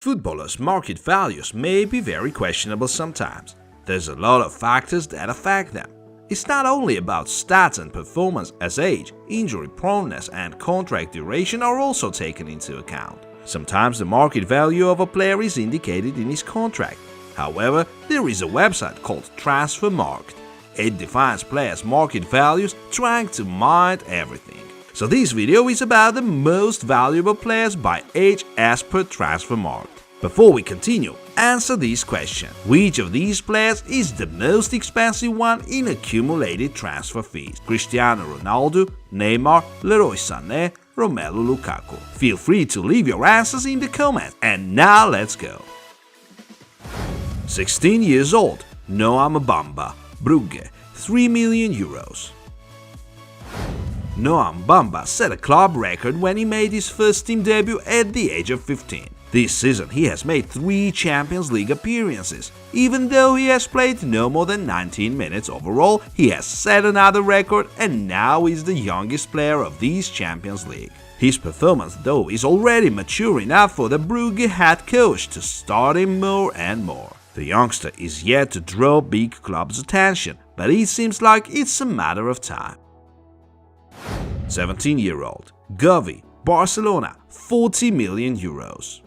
Footballers' market values may be very questionable sometimes. There's a lot of factors that affect them. It's not only about stats and performance, as age, injury proneness and contract duration are also taken into account. Sometimes the market value of a player is indicated in his contract. However, there is a website called Transfermarkt. It defines players' market values, trying to mind everything. So this video is about the most valuable players by age as per Transfermarkt. Before we continue, answer this question: which of these players is the most expensive one in accumulated transfer fees? Cristiano Ronaldo, Neymar, Leroy Sane, Romelu Lukaku. Feel free to leave your answers in the comments, and now let's go. 16 years old, Noam Bamba, Brugge, 3 million euros. Noam Bamba set a club record when he made his first team debut at the age of 15. This season he has made 3 Champions League appearances. Even though he has played no more than 19 minutes overall, he has set another record and now is the youngest player of this Champions League. His performance though is already mature enough for the Brugge head coach to start him more and more. The youngster is yet to draw big clubs' attention, but it seems like it's a matter of time. 17-year-old, Gavi, Barcelona, 40 million euros.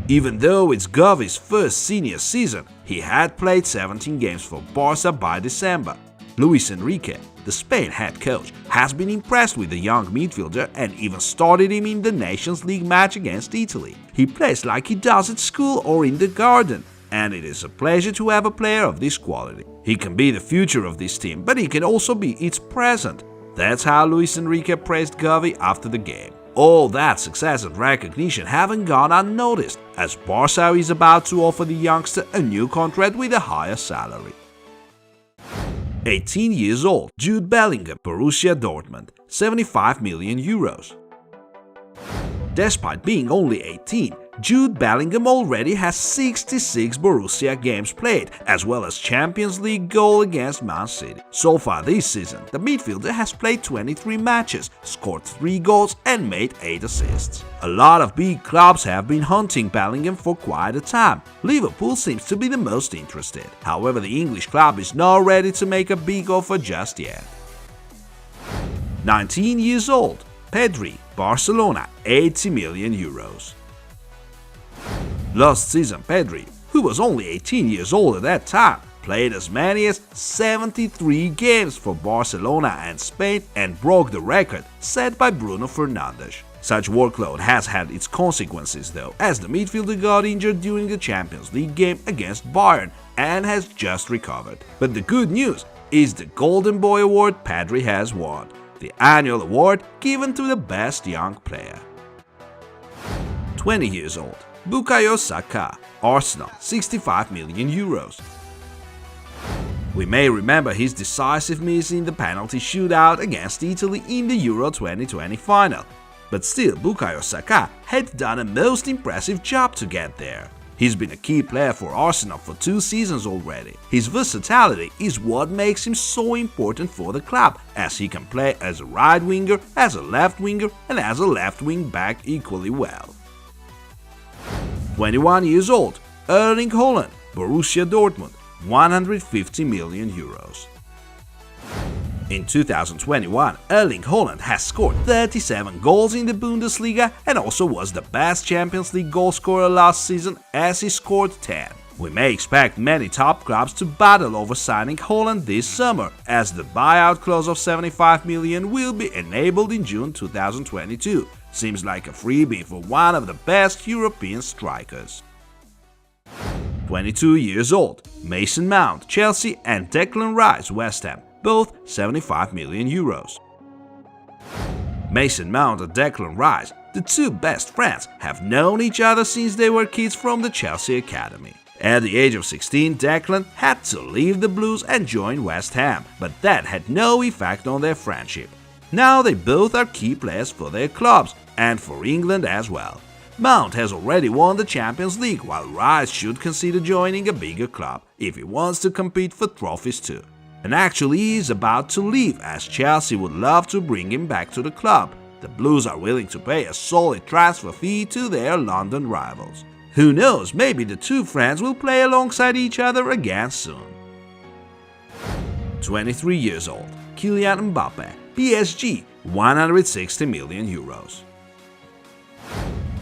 Even though it's Gavi's first senior season, he had played 17 games for Barca by December. Luis Enrique, the Spain head coach, has been impressed with the young midfielder and even started him in the Nations League match against Italy. He plays like he does at school or in the garden, and it is a pleasure to have a player of this quality. He can be the future of this team, but he can also be its present. That's how Luis Enrique praised Gavi after the game. All that success and recognition haven't gone unnoticed, as Barca is about to offer the youngster a new contract with a higher salary. 18 years old, Jude Bellinger, Borussia Dortmund, 75 million euros. Despite being only 18, Jude Bellingham already has 66 Borussia games played, as well as Champions League goal against Man City. So far this season, the midfielder has played 23 matches, scored 3 goals and made 8 assists. A lot of big clubs have been hunting Bellingham for quite a time. Liverpool seems to be the most interested. However, the English club is not ready to make a big offer just yet. 19 years old, Pedro, Barcelona, 80 million euros. Last season, Pedro, who was only 18 years old at that time, played as many as 73 games for Barcelona and Spain and broke the record set by Bruno Fernandes. Such workload has had its consequences though, as the midfielder got injured during the Champions League game against Bayern and has just recovered. But the good news is the Golden Boy Award Pedro has won, the annual award given to the best young player. 20 years old, Bukayo Saka, Arsenal, 65 million euros. We may remember his decisive miss in the penalty shootout against Italy in the Euro 2020 final, but still Bukayo Saka had done a most impressive job to get there. He's been a key player for Arsenal for 2 seasons already. His versatility is what makes him so important for the club, as he can play as a right winger, as a left winger and as a left wing back equally well. 21 years old, Erling Haaland, Borussia Dortmund, 150 million euros. In 2021, Erling Haaland has scored 37 goals in the Bundesliga and also was the best Champions League goalscorer last season, as he scored 10. We may expect many top clubs to battle over signing Haaland this summer, as the buyout clause of 75 million will be enabled in June 2022. Seems like a freebie for one of the best European strikers. 22 years old, Mason Mount, Chelsea and Declan Rice, West Ham, both 75 million euros. Mason Mount and Declan Rice, the 2 best friends, have known each other since they were kids from the Chelsea academy. At the age of 16, Declan had to leave the Blues and join West Ham, but that had no effect on their friendship. Now they both are key players for their clubs, and for England as well. Mount has already won the Champions League, while Rice should consider joining a bigger club if he wants to compete for trophies too. And actually he is about to leave, as Chelsea would love to bring him back to the club. The Blues are willing to pay a solid transfer fee to their London rivals. Who knows, maybe the two friends will play alongside each other again soon. 23 years old, Kylian Mbappe, PSG, 160 million euros.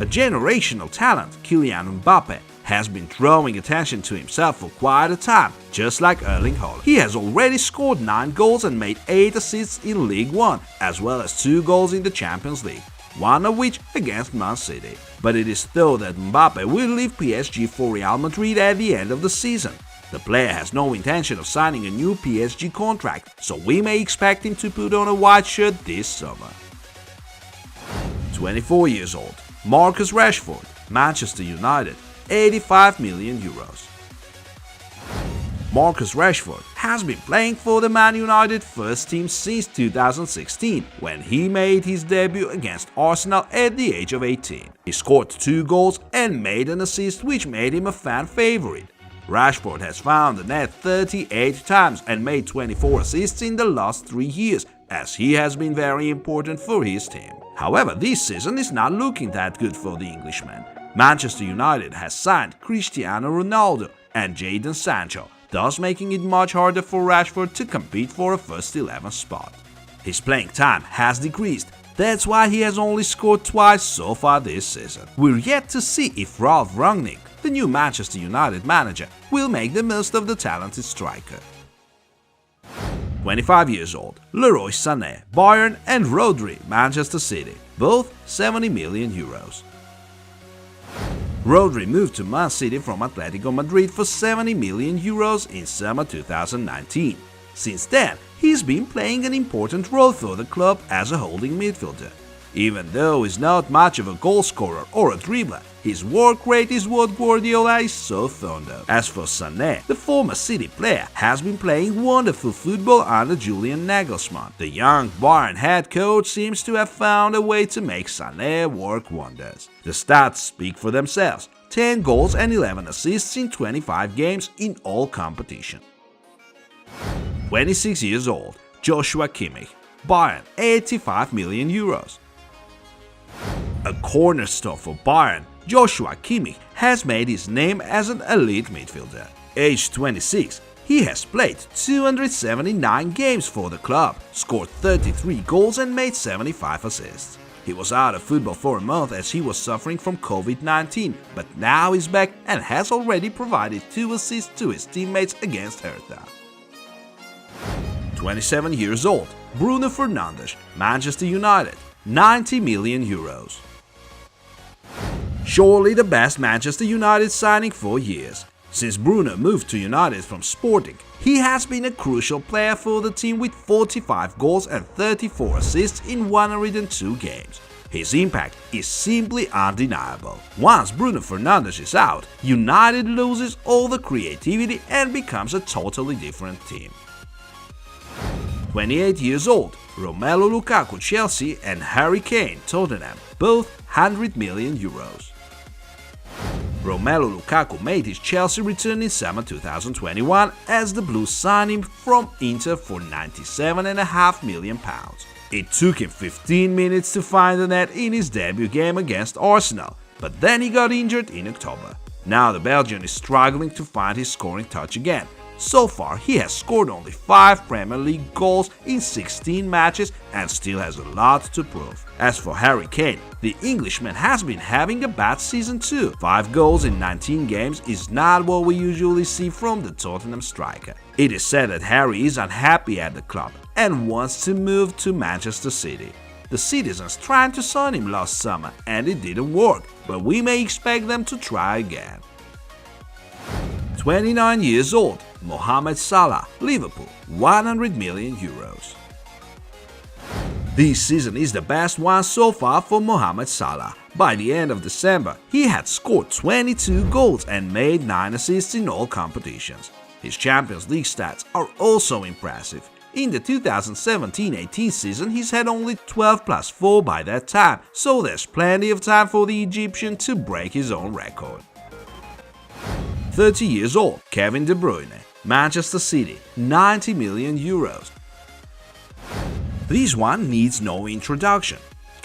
A generational talent, Kylian Mbappe has been drawing attention to himself for quite a time, just like Erling Haaland. He has already scored 9 goals and made 8 assists in League 1, as well as 2 goals in the Champions League, one of which against Man City. But it is thought that Mbappe will leave PSG for Real Madrid at the end of the season. The player has no intention of signing a new PSG contract, so we may expect him to put on a white shirt this summer. 24 years old, Marcus Rashford, Manchester United, 85 million euros. Marcus Rashford has been playing for the Man United first team since 2016, when he made his debut against Arsenal at the age of 18. He scored 2 goals and made an assist, which made him a fan favorite. Rashford has found the net 38 times and made 24 assists in the last 3 years, as he has been very important for his team. However, this season is not looking that good for the Englishman. Manchester United has signed Cristiano Ronaldo and Jadon Sancho, thus making it much harder for Rashford to compete for a first 11 spot. His playing time has decreased, that's why he has only scored twice so far this season. We're yet to see if Ralf Rangnick, the new Manchester United manager, will make the most of the talented striker. 25 years old, Leroy Sane, Bayern, and Rodri, Manchester City, both 70 million euros. Rodri moved to Man City from Atletico Madrid for 70 million euros in summer 2019. Since then, he's been playing an important role for the club as a holding midfielder. Even though he's not much of a goal scorer or a dribbler, his work rate is what Guardiola is so fond of. As for Sané, the former City player has been playing wonderful football under Julian Nagelsmann. The young Bayern head coach seems to have found a way to make Sané work wonders. The stats speak for themselves: 10 goals and 11 assists in 25 games in all competitions. 26 years old, Joshua Kimmich, Bayern, 85 million euros. A cornerstone for Bayern, Joshua Kimmich has made his name as an elite midfielder. Aged 26, he has played 279 games for the club, scored 33 goals and made 75 assists. He was out of football for a month as he was suffering from COVID-19, but now he's back and has already provided 2 assists to his teammates against Hertha. 27 years old, Bruno Fernandes, Manchester United, 90 million euros. Surely the best Manchester United signing for years. Since Bruno moved to United from Sporting, he has been a crucial player for the team with 45 goals and 34 assists in 102 games. His impact is simply undeniable. Once Bruno Fernandes is out, United loses all the creativity and becomes a totally different team. 28 years old, Romelu Lukaku, Chelsea, and Harry Kane, Tottenham, both 100 million euros. Romelu Lukaku made his Chelsea return in summer 2021 as the Blues signed him from Inter for £97.5 million. It took him 15 minutes to find the net in his debut game against Arsenal, but then he got injured in October. Now the Belgian is struggling to find his scoring touch again. So far, he has scored only 5 Premier League goals in 16 matches and still has a lot to prove. As for Harry Kane, the Englishman has been having a bad season too. 5 goals in 19 games is not what we usually see from the Tottenham striker. It is said that Harry is unhappy at the club and wants to move to Manchester City. The citizens tried to sign him last summer and it didn't work, but we may expect them to try again. 29 years old, Mohamed Salah, Liverpool, 100 million euros. This season is the best one so far for Mohamed Salah. By the end of December, he had scored 22 goals and made 9 assists in all competitions. His Champions League stats are also impressive. In the 2017-18 season, he's had only 12 plus 4 by that time, so there's plenty of time for the Egyptian to break his own record. 30 years old, Kevin De Bruyne, Manchester City, 90 million euros. This one needs no introduction.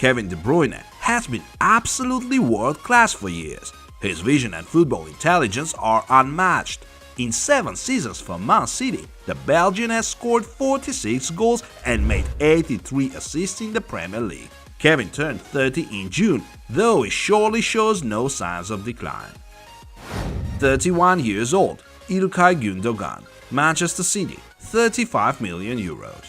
Kevin De Bruyne has been absolutely world-class for years. His vision and football intelligence are unmatched. In 7 seasons for Man City, the Belgian has scored 46 goals and made 83 assists in the Premier League. Kevin turned 30 in June, though he surely shows no signs of decline. 31 years old, Ilkay Gundogan, Manchester City, 35 million euros.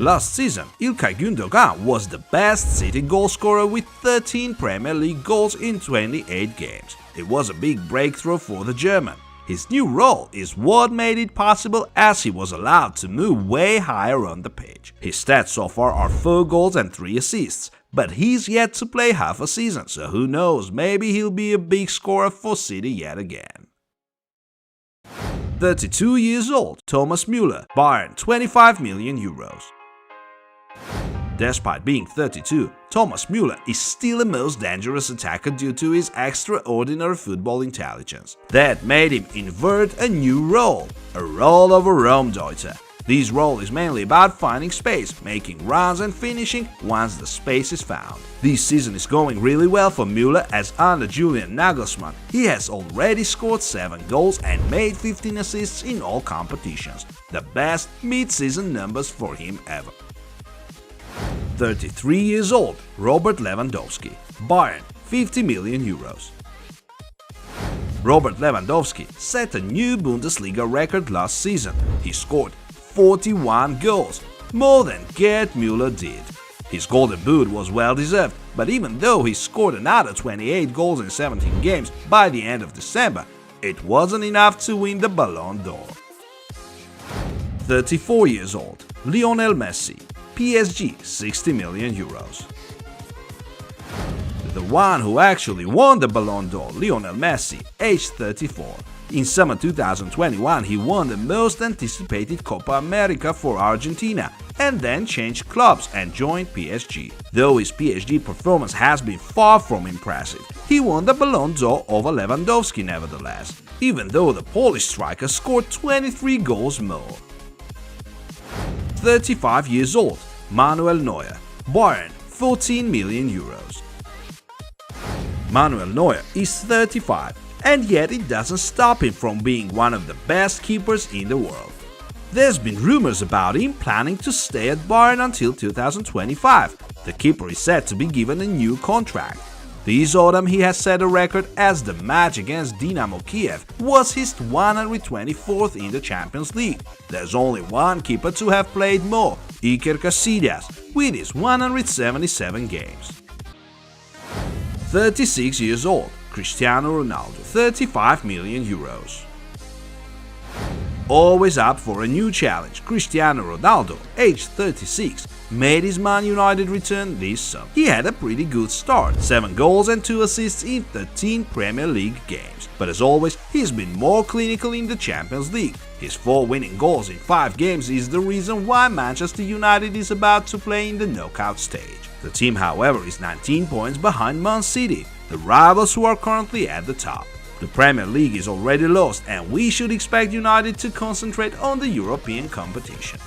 Last season, Ilkay Gundogan was the best City goalscorer with 13 Premier League goals in 28 games. It was a big breakthrough for the German. His new role is what made it possible, as he was allowed to move way higher on the pitch. His stats so far are 4 goals and 3 assists, but he's yet to play half a season, so who knows, maybe he'll be a big scorer for City yet again. 32 years old, Thomas Muller, Bayern, 25 million euros. Despite being 32, Thomas Muller is still the most dangerous attacker due to his extraordinary football intelligence. That made him invert a new role, a role of a Raumdeuter. This role is mainly about finding space, making runs and finishing once the space is found. This season is going really well for Muller, as under Julian Nagelsmann he has already scored 7 goals and made 15 assists in all competitions, the best mid-season numbers for him ever. 33 years old, Robert Lewandowski, Bayern, 50 million euros. Robert Lewandowski set a new Bundesliga record last season. He scored 41 goals, more than Gerd Müller did. His golden boot was well deserved, but even though he scored another 28 goals in 17 games by the end of December, it wasn't enough to win the Ballon d'Or. 34 years old, Lionel Messi, PSG, 60 million euros. The one who actually won the Ballon d'Or, Lionel Messi, aged 34. In summer 2021 he won the most anticipated Copa America for Argentina and then changed clubs and joined PSG. Though his PSG performance has been far from impressive, he won the Ballon d'Or over Lewandowski nevertheless, even though the Polish striker scored 23 goals more. 35 years old, Manuel Neuer, Bayern, 14 million euros. Manuel Neuer is 35, and yet it doesn't stop him from being one of the best keepers in the world. There's been rumors about him planning to stay at Bayern until 2025. The keeper is said to be given a new contract. This autumn he has set a record, as the match against Dynamo Kiev was his 124th in the Champions League. There's only one keeper to have played more, Iker Casillas, with his 177 games. 36 years old, Cristiano Ronaldo, 35 million euros. Always up for a new challenge, Cristiano Ronaldo, aged 36, made his Man United return this summer. He had a pretty good start, 7 goals and 2 assists in 13 Premier League games. But as always, he's been more clinical in the Champions League. His 4 winning goals in 5 games is the reason why Manchester United is about to play in the knockout stage. The team, however, is 19 points behind Man City, the rivals who are currently at the top. The Premier League is already lost, and we should expect United to concentrate on the European competition.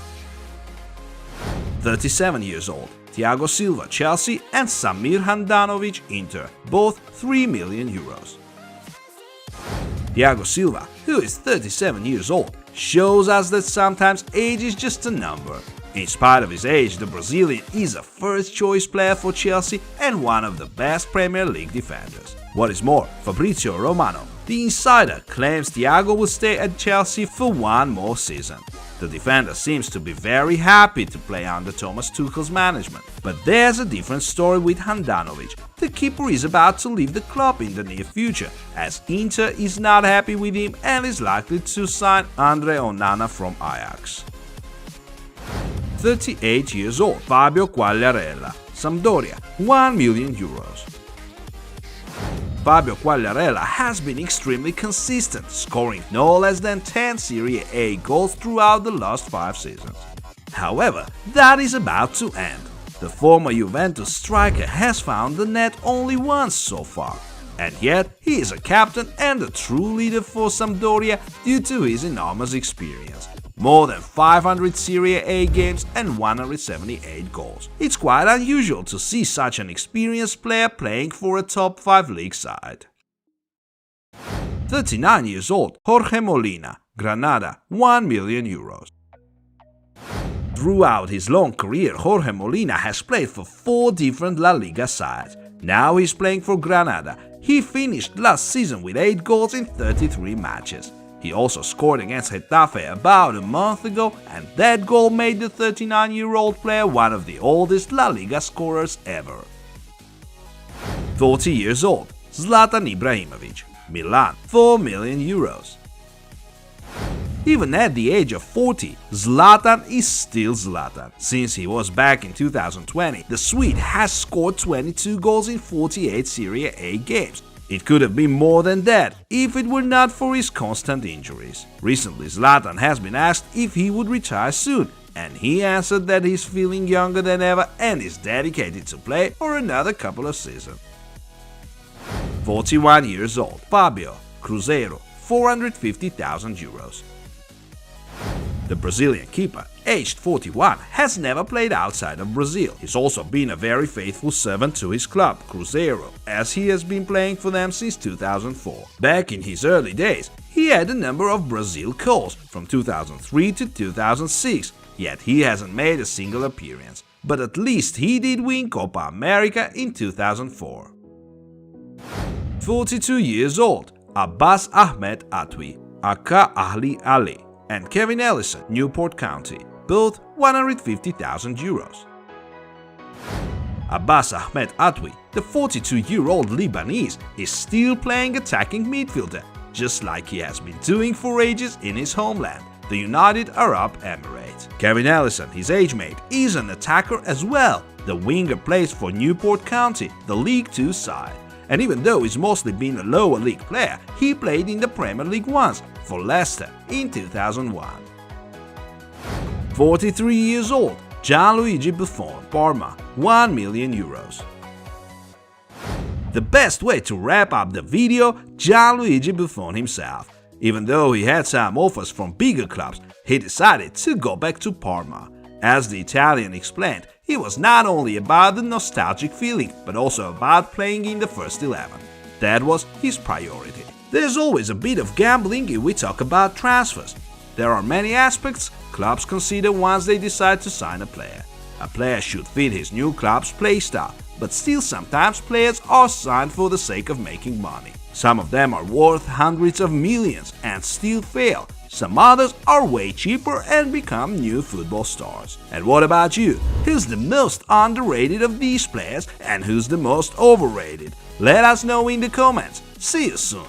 37 years old, Thiago Silva, Chelsea, and Samir Handanovic, Inter, both 3 million euros. Thiago Silva, who is 37 years old, shows us that sometimes age is just a number. In spite of his age, the Brazilian is a first-choice player for Chelsea and one of the best Premier League defenders. What is more, Fabrizio Romano, the insider, claims Thiago will stay at Chelsea for 1 more season. The defender seems to be very happy to play under Thomas Tuchel's management. But there's a different story with Handanovic. The keeper is about to leave the club in the near future, as Inter is not happy with him and is likely to sign Andre Onana from Ajax. 38 years old, Fabio Quagliarella, Sampdoria, 1 million euros. Fabio Quagliarella has been extremely consistent, scoring no less than 10 Serie A goals throughout the last 5 seasons. However, that is about to end. The former Juventus striker has found the net only once so far. And yet, he is a captain and a true leader for Sampdoria due to his enormous experience. More than 500 Serie A games and 178 goals. It's quite unusual to see such an experienced player playing for a top 5 league side. 39 years old, Jorge Molina, Granada, €1 million. Throughout his long career, Jorge Molina has played for 4 different La Liga sides. Now he's playing for Granada. He finished last season with 8 goals in 33 matches. He also scored against Getafe about a month ago, and that goal made the 39-year-old player one of the oldest La Liga scorers ever. 40 years old, Zlatan Ibrahimovic, Milan, €4 million. Even at the age of 40, Zlatan is still Zlatan. Since he was back in 2020, the Swede has scored 22 goals in 48 Serie A games. It could have been more than that if it were not for his constant injuries. Recently, Zlatan has been asked if he would retire soon, and he answered that he's feeling younger than ever and is dedicated to play for another couple of seasons. 41 years old, Fabio, Cruzeiro, €450,000. The Brazilian keeper, aged 41, has never played outside of Brazil. He's also been a very faithful servant to his club, Cruzeiro, as he has been playing for them since 2004. Back in his early days, he had a number of Brazil calls from 2003 to 2006, yet he hasn't made a single appearance. But at least he did win Copa America in 2004. 42 years old, Abbas Ahmed Atwy, aka Ahli Ali, and Kevin Ellison, Newport County, both €150,000. Abbas Ahmed Atwy, the 42-year-old Lebanese, is still playing attacking midfielder, just like he has been doing for ages in his homeland, the United Arab Emirates. Kevin Ellison, his age mate, is an attacker as well. The winger plays for Newport County, the League 2 side. And even though he's mostly been a lower league player, he played in the Premier League once, for Leicester in 2001. 43 years old, Gianluigi Buffon, Parma, €1 million. The best way to wrap up the video, Gianluigi Buffon himself. Even though he had some offers from bigger clubs, he decided to go back to Parma. As the Italian explained, it was not only about the nostalgic feeling, but also about playing in the first 11. That was his priority. There's always a bit of gambling if we talk about transfers. There are many aspects clubs consider once they decide to sign a player. A player should fit his new club's playstyle, but still sometimes players are signed for the sake of making money. Some of them are worth hundreds of millions and still fail. Some others are way cheaper and become new football stars. And what about you? Who's the most underrated of these players and who's the most overrated? Let us know in the comments. See you soon!